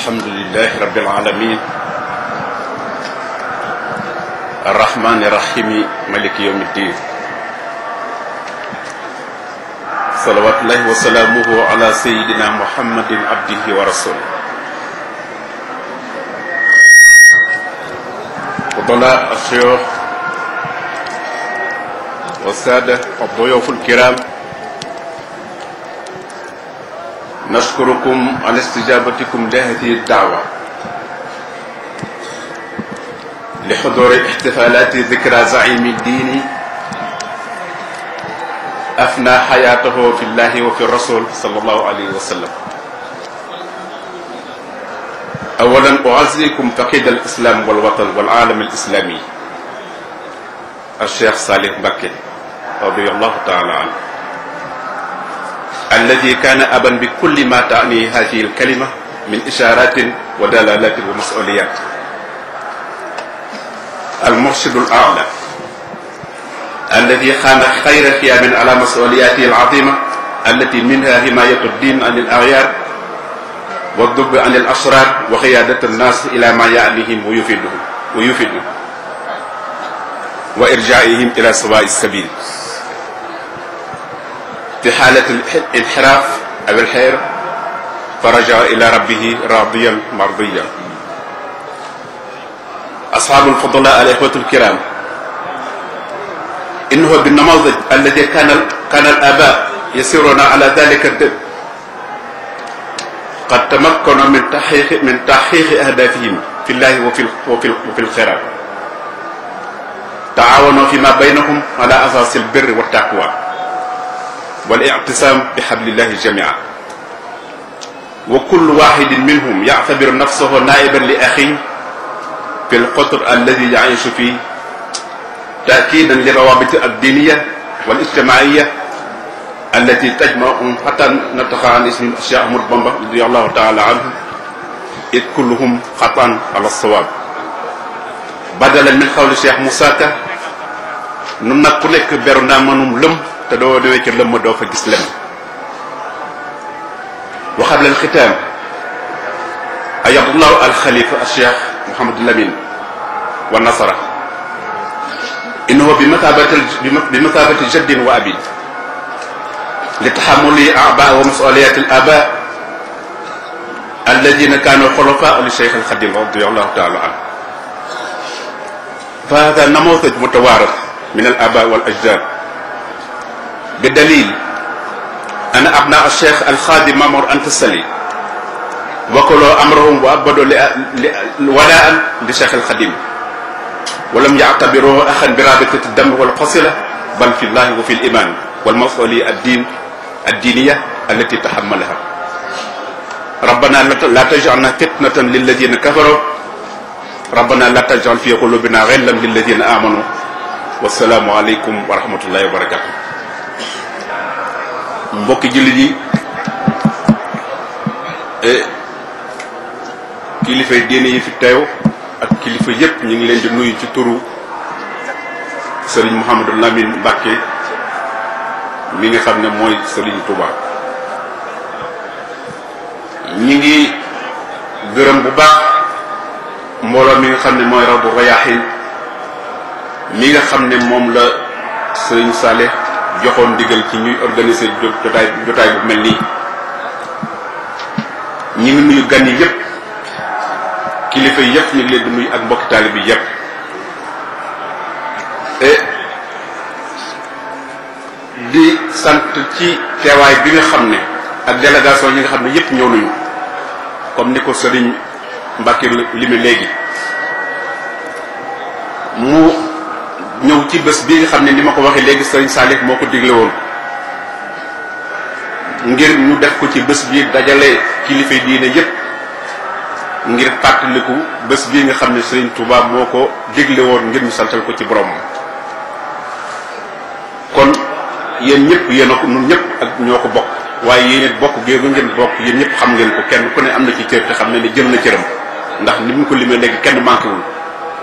alhamdulillahi rabbil alamin arrahmani rahimi maliki yawmiddin salawatullahi wa salamuhu ala sayyidina muhammadin abdihi wa rasulih fudala ashiyukh wa sada ad-duyuf al-kiram نشكركم على استجابتكم لهذه الدعوة لحضور احتفالات ذكرى زعيم الدين أفنى حياته في الله وفي الرسول صلى الله عليه وسلم. أولا أعزيكم فقيد الإسلام والوطن والعالم الإسلامي الشيخ صالح مبكي رضي الله تعالى عنه، الذي كان أبا بكل ما تعني هذه الكلمة من إشارات ودلالات ومسؤوليات، المرشد الأعلى الذي خان خير قيام على مسؤولياته العظيمة التي منها حماية الدين عن الأغيار والذب عن الأشرار وقيادة الناس إلى ما يعنيهم ويفيدهم وإرجاعهم إلى سواء السبيل في حالة الانحراف أو الحير، فرجع إلى ربه راضيا مرضيا. أصحاب الفضلاء الإخوة الكرام، إنه بالنموذج الذي كان الآباء يسيرون على ذلك الدب قد تمكنوا من تحقيق أهدافهم في الله وفي الخيرات، تعاونوا فيما بينهم على أساس البر والتقوى والاعتصام بحبل الله جميعا، وكل واحد منهم يعتبر نفسه نائبا لأخيه في القطر الذي يعيش فيه، تأكيدا للروابط الدينية والاجتماعية التي تجمعهم حتى نتقى عن اسم الشيخ أحمد بامبا رضي الله تعالى عنه، إذ كلهم خطأ على الصواب. بدلا من قول الشيخ موسى ننكلك برنا منهم لم تدو دوي ci lëm do fa gis lëm. وقبل الختام أيد الله الخليفة الشيخ محمد الأمين والنصرة، إنه بمثابة جد وأبي لتحمل أعباء ومسؤوليات الآباء الذين كانوا خلفاء للشيخ الخديم رضي الله تعالى عنه، فهذا نموذج متوارث من الآباء والأجداد، بدليل أن أبناء الشيخ الخادم مامور أنت السلي وكلوا أمرهم وأبدوا ولاء للشيخ الخديم، ولم يعتبروه أخا برابطة الدم والفصلة، بل في الله وفي الإيمان والمسؤولية الدينية التي تحملها. ربنا لا تجعلنا فتنة للذين كفروا، ربنا لا تجعل في قلوبنا غلا للذين آمنوا، والسلام عليكم ورحمة الله وبركاته. mbokki jullit yi, kilifa diine yi fi teew ak kilifa yépp ñu ngi leen di nuyu ci turu Serigne Mouhamadou Lamine Mbacké mi nga xam ne mooy Serigne Touba. ñi ngi gërëm bu baax mbooloo mi nga xam ne mooy Rawdu Rayaahiin mi nga xam ne moom la Serigne Saleh joxoon ndigal ci ñuy organiser jotaay bu mel nii. ñi ngi nuyu gan yi yépp kilifa yi yëpp ñu ngi leen di nuyu ak mbokki taalib yi yëpp di sant ci teewaay bi nga xam ne ak délégation yi nga xam ne yëpp ñëw nañu comme ni ko sëriñ Mbacke limi léegi mu ñëw ci bés bi nga xam ne ni ma ko waxee léegi sëriñ Salih moo ko digle woon ngir ñu def ko ci bés bi dajale kilifa diine yëpp ngir fàttaliku bés bii nga xam ne sëriñ Touba moo ko digle woon ngir ñu santal ko ci borom kon yéen ñëpp yéen a ko ñun ñëpp ak ñoo ko bokk waaye yéen it bokk géegu ngeen bokk yéen ñëpp xam ngeen ko kenn ku ne am na ci cër te xam ne ne jël na cëram ndax ni mu ko limee léegi kenn manqué wul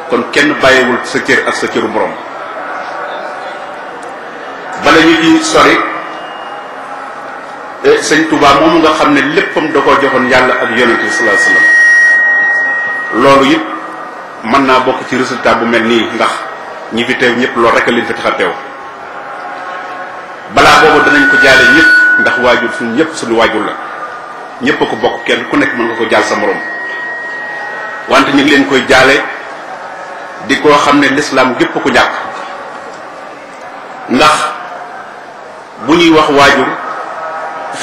kon kenn bàyyiwul sa cër ak sa cëru borom bala ñu ci sori sëñ Touba moomu nga xam ne léppam da koo joxoon yàlla ak yonent bi sallallahu alayhi wasallam loolu it mën naa bokk ci résultat bu mel nii ndax ñi fi teew ñëpp loolu rek a leen fi tax a teew balaa boobu danañ ko jaale ñëpp ndax waajur suñu ñëpp suñu waajur la ñëpp a ko bokk kenn ku nekk mën nga ko jaal sa morom wante ñu ngi leen koy jaale di koo xam ne lislaam gépp ko ñàkk ndax bu ñuy wax waajur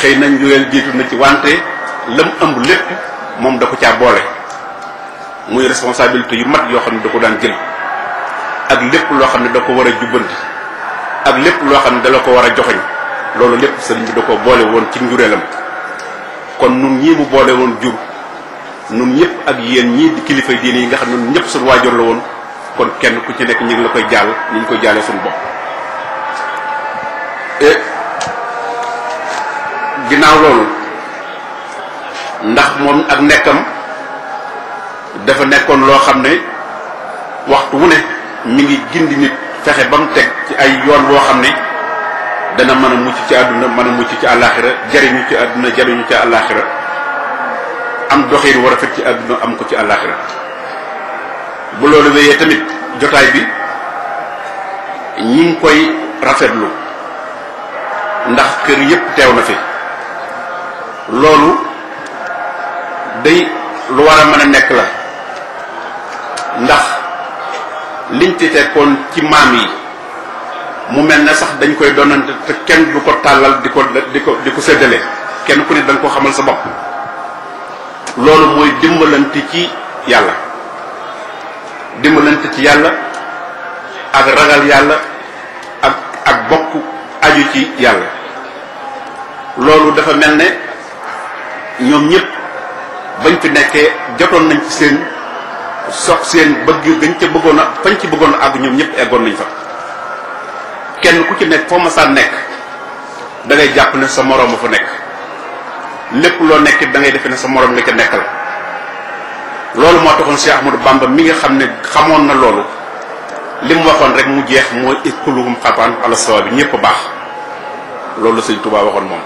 xëy nañ jógeel jiitu na ci wante lam ëmb lépp moom da ko caa boole muy responsabilité yu mat yoo xam ne da ko daan jël ak lépp loo xam ne da ko war a jubbanti ak lépp loo xam ne da la ko war a joxeñ loolu lépp sëriñ bi da ko boole woon ci njureelam kon nun ñii mu boole woon jur nun ñëpp ak yéen ñii di kilifa diine yi nga xam ne nun ñëpp suñu waajur la woon kon kenn ku ci nekk ñu ngi la koy jaal ni ñu koy jaalee suñu bopp ginnaaw loolu ndax moom ak nekkam dafa nekkoon loo xam ne waxtu wu ne mi ngi gindi nit fexe ba mu teg ci ay yoon woo xam ne dana mën a mucc ci àdduna mën a mucc ci àllaaxira jariñu ci àdduna jariñu ci àllaaxira am doxin war a fet ci àdduna am ko ci àllaaxira bu loolu wéyee tamit jotaay bi ñi ngi koy rafetlu ndax kër yépp teew na fi loolu day lu war a mën a nekk la ndax liñ ci tekkoon ci maam yi mu mel ne sax dañ koy donante te kenn du ko tàllal di ko séddale kenn ku ne da nga ko xamal sa bopp loolu mooy dimbalante ci yàlla dimbalante ci yàlla ak ragal yàlla ak bokk aju ci yàlla loolu dafa mel ne ñoom ñëpp bañ fi nekkee jotoon nañ ci seen bëgg dañ ca bëggoon a fañ ci bëggoon a àgg ñoom ñëpp eggoon nañ fa kenn ku ci nekk foo ma saa nekk da ngay jàpp ne sa moroom a fa nekk lépp loo nekk da ngay defe ne sa moroom nga ca nekkal loolu moo taxoon Cheikh Ahmadou Bamba mi nga xam ne xamoon na loolu li mu waxoon rek mu jeex mooy ikuluhum xataan ala sawa bi ñëpp baax loolu la sëñ Touba waxoon moom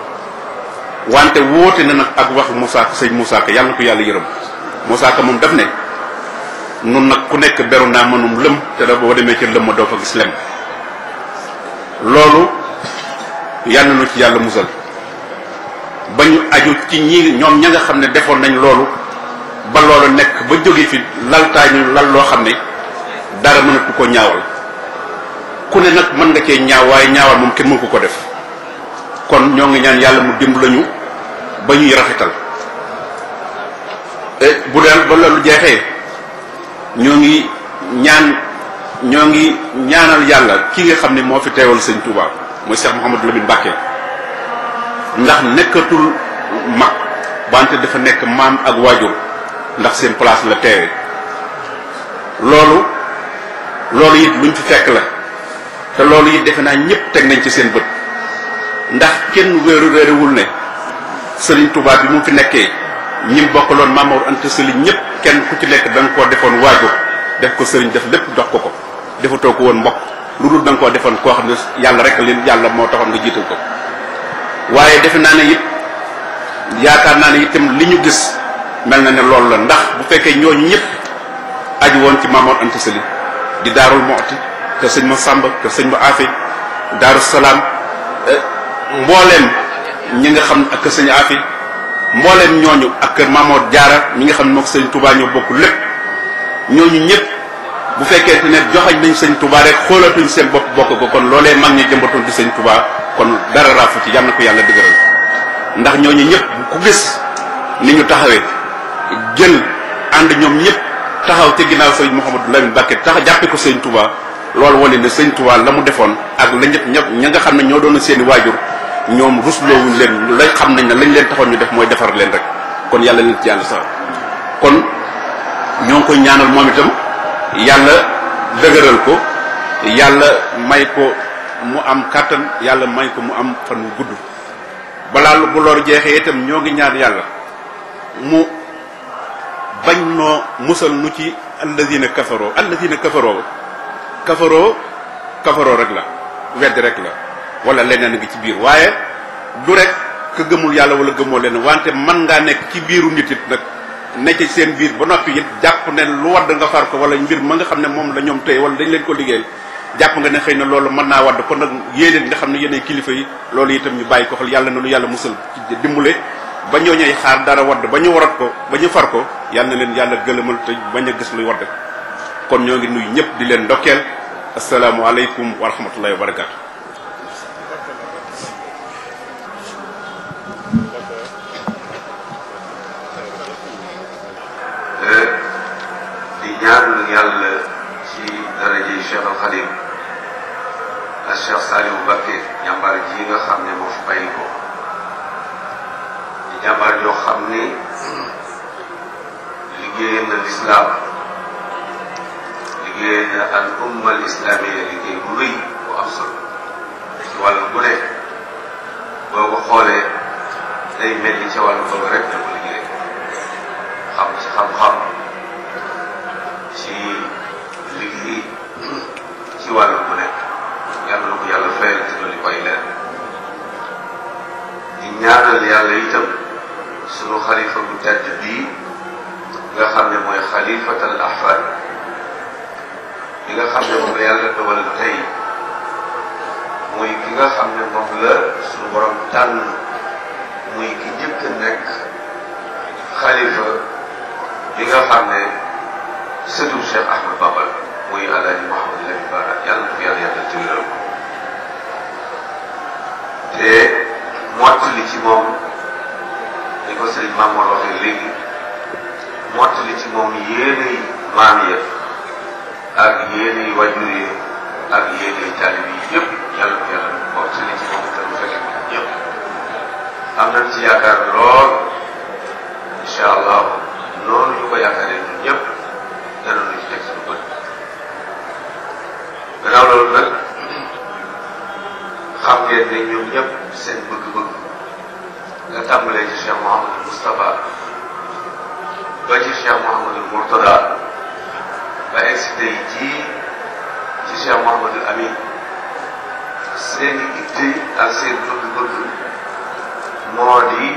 wante wóote na nag ak wax Moussa Ka sëñ Moussa Ka yàlla na ko yàlla yërëm Moussa Ka moom daf ne nun nag ku nekk beru naa mënum lëm te da boo demee ci lëm ma doo fa gis lem loolu yàlla na ci yàlla musal ba ñu aju ci ñi ñoom ña nga xam ne defoon nañ loolu ba loolu nekk ba jóge fi laltaañu lal loo xam ne dara mënatu ko ñaawal ku ne nag mën nga cee ñaaw waaye ñaawal moom kenn mënu ko def kon ñoo ngi ñaan yàlla mu dimbali ñu ba ñuy rafetal bu dee ba loolu jeexee ñoo ngi ñaanal yàlla ki nga xam ne moo fi teewal sëñ Touba mooy Cheikh Mouhamadou Lamine Mbacké ndax nekkatul mag wante dafa nekk maam ak waajur ndax seen place la teewee loolu it luñ fi fekk la te loolu it defe naa ñëpp teg nañ ci seen bët ndax kenn réerewul ne Serigne Touba bi mu fi nekkee ñi bokkaloon Maam Mor Anta Sali ñëpp kenn ku ci nekk da nga koo defoon waajur def ko Serigne def lépp jox ko defatoo ko woon mbokk lu dul da nga koo defoon koo xam ne yàlla rek leen yàlla moo taxoon nga jiital ko waaye defe naa ne it yaakaar naa ne itam li ñu gis mel na ne loolu la ndax bu fekkee ñooñu ñëpp aju woon ci Maam Mor Anta Sali di Daarul Muxti te sëñ ma Sàmba te sëñ ma Afe Daaru Salaam mbooleem ñi nga xam ak sëñ Afe mbooleem ñooñu ak kër Maam Mor Jaara mi nga xam ne mook sëñ Touba ñoo bokk lépp ñooñu ñëpp bu fekkente ne joxañ nañ sëñ Touba rek xoolatuñ seen bopp bokk ko kon loolee mag ñi jëmbatoon di sëñ Touba kon dara raafu ci yal na ko yàlla dëgëral ndax ñooñu ñëpp ku gis ni ñu taxawee jël ànd ñoom ñëpp taxaw ci ginnaaw sëñ Mouhamadou Lamine Mbacké tax jàppe ko sëñ Touba loolu wane ne sëñ Touba la mu defoon ak la ña nga xam ne ñoo doon seeni waajur ñoom rusloowuñ leen lay xam nañ ne lañ leen taxoon ñu def mooy defar leen rek kon yàlla leen ci yàlla sax kon ñoo ngi koy ñaanal moom itam yàlla dëgëral ko yàlla may ko mu am kàttan yàlla may ko mu am fan wu gudd balaa bu loolu jeexee itam ñoo ngi ñaan yàlla mu bañ noo musal nu ci alladina kafaroo kafaroo rek la wedd rek la wala leneen ngi ci biir waaye du rek ka gëmul yàlla wala gëmoo leen wante mën ngaa nekk ci biiru nit it nag nekk ci seen biir ba noppi it jàpp ne lu wadd nga far ko wala mbir ma nga xam ne moom la ñoom tey wala dañ leen ko liggéey jàpp nga ne xëy na loolu mën naa wadd kon nag yéeneen nga xam ne yéenay kilifa yi loolu itam ñu bàyyi ko xel yàlla na lu yàlla musal ci dimbale ba ñoo ñuy xaar dara wadd ba ñu warat ko ba ñu far ko yàlla na leen yàlla gëlëmal te bañ a gis luy wadd kon ñoo ngi nuyu ñëpp di leen ndokkeel asalaamualeykum wa rahmatullahi wa barakaatu. di ñaan yàlla ci daraje Cheikh Al Khadim ak Cheikh Saliou Mbacké jàmbaar ji nga xam ne moo fi bàyyi ko di jàmbaar yoo xam ne liggéeyal na lislaam liggéeyal na al umma al islamiyya liggéey bu rëy bu am solo ci wàllu bu ne boo ko xoolee day mel ni ca wàllu boobu rek da ko liggéey xam ci xam-xam ci liggéey ci wàllu bu nekk yàlla na ko yàlla fayal ci loolu koy leer di ñaanal yàlla itam sunu xalifa bu tedd bii nga xam ne mooy xalifatal ahfad bi nga xam ne moom la yàlla dogal tey muy ki nga xam ne moom la sunu borom tànn muy ki njëkk nekk xalifa bi nga xam ne sëtu Cheikh Ahmed Bamba muy Alaaji Mouhamadou Lamine Bara yàlla na ko yàlla yàggal ci wéram te mottali ci moom ni ko sëriñ Mamour waxee léegi mottali ci moom yéenay maam ya ak yéenay wajur yi ak yéenay taalib yi yëpp yàlla ko yàlla mottali ci moom te mu fekk ñëpp am nañ ci yaakaar lool incha allah noonu ñu ko yaakaaree ñun ñëpp danañu ci teg suñu bët gannaaw loolu nag xam ngeen ne ñoom ñëpp seen bëgg-bëgg nga tàmbalee ci Cheikh Mouhamadou Moustapha ba ci Cheikh Mouhamadou Mourtada ba egsi tey ci Cheikh Mouhamadou Amin seen itte ak seen bëgg-bëgg moo di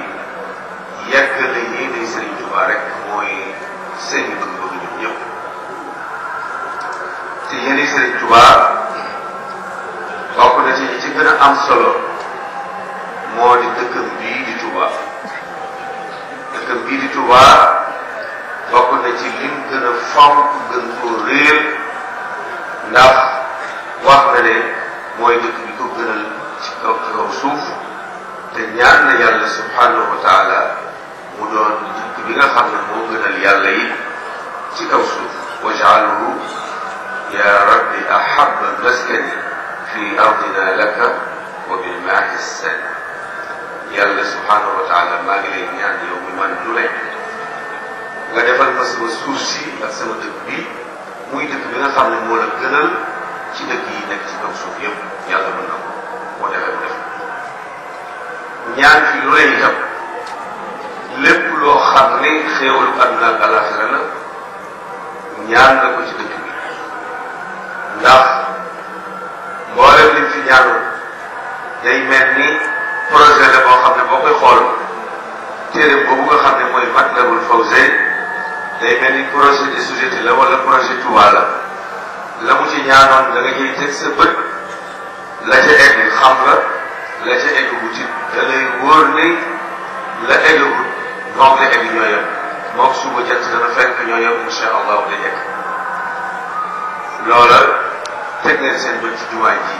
yeggale yéene Serigne Touba rek mooy seen bëgg-bëgg ñun ñëpp te yéene Serigne Touba bokk na ci ñi ci gën a am solo moo di dëkkam bii di Touba dëkkam bii di Touba bokk na ci lim gën a fonk gën koo réer ndax wax na ne mooy dëkk bi ko gënal ci kaw suuf te ñaan na yàlla subhanahu wa taala mu doon dëkk bi nga xam ne moo gënal yàlla yi ci kaw suuf waj'alhu ya rabbi ahabba maskani fi ardina laka wa bil maa'i sani yàlla subhanahu wa taala maa ngi lay ñaan yow mi man lu nekk nga defal ma sama suuf si ak sama dëkk bi muy dëkk bi nga xam ne moo la gënal ci dëkk yi nekk ci kaw suuf yëpp yàlla mën na ko moo defee mu def ñaan fi lu lay itam lépp loo xam ne xéewalu àdduna ak àllaaxira la ñaan na ko ci dëkk bi ndax mboolem liñ fi ñaanoon day mel ni projet la boo xam ne boo koy xool téere boobu nga xam ne mooy Matlabul Fawzayni day mel ni projet de société la wala projet Touba la mu ci ñaanoon da nga ciy teg sa bët la ca egg xam la la ca egg bu ci da lay wóor ni la eggagul moom la egg ñooyam moom suba jant dana fekk ñooñu insha allahu da yegg loola teg ngeen seen bët ci jumaa ji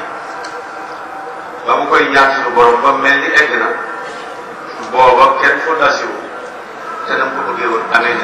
ba mu koy ñaan suñu borom ba mel ni egg na booba kenn fondation te dama ko bëggee woon amee